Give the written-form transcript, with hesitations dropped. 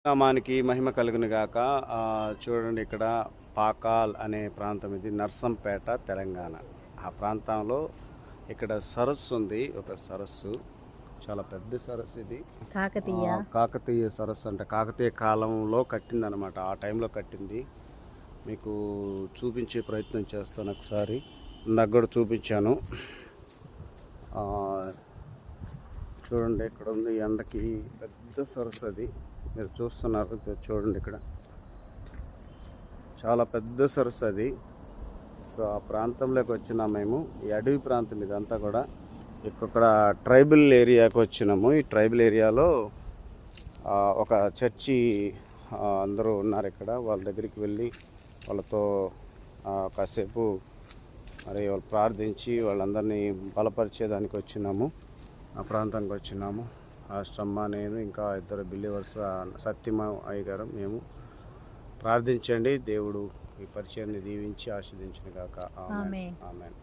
నామానికి మహిమ కలుగును గాక. చూడండి ఇక్కడ పాకాల్ అనే ప్రాంతం ఇది నర్సంపేట తెలంగాణ. ఆ ప్రాంతంలో ఇక్కడ సరస్సు ఉంది. ఒక సరస్సు చాలా పెద్ద సరస్సు ఇది. కాకతీయ కాకతీయ సరస్సు అంటే కాకతీయ కాలంలో కట్టిందనమాట. ఆ టైంలో కట్టింది. మీకు చూపించే ప్రయత్నం చేస్తాను ఒకసారి. ఇందాక కూడా చూపించాను. ఆ, చూడండి ఇక్కడ ఉంది ఎండకి పెద్ద సరస్సు అది. మీరు చూస్తున్నారు చూడండి ఇక్కడ చాలా పెద్ద సరస్సు అది. సో ఆ ప్రాంతంలోకి వచ్చినాము మేము. ఈ అడవి ప్రాంతం ఇదంతా కూడా. ఇక్కడ ట్రైబల్ ఏరియాకి వచ్చినాము. ఈ ట్రైబల్ ఏరియాలో ఒక చర్చి అందరూ ఉన్నారు ఇక్కడ. వాళ్ళ దగ్గరికి వెళ్ళి వాళ్ళతో కాసేపు మరి వాళ్ళు ప్రార్థించి వాళ్ళందరినీ బలపరిచేదానికి వచ్చినాము. ఆ ప్రాంతానికి వచ్చినాము. అష్టమ్మ, నేను, ఇంకా ఇద్దరు బిలీవర్స్, సత్యమ అయ్య గారు, మేము. ప్రార్థించండి. దేవుడు ఈ పరిచయాన్ని దీవించి ఆశీర్వదించిన గాక. ఆమేన్. ఆమె ఆమేన్.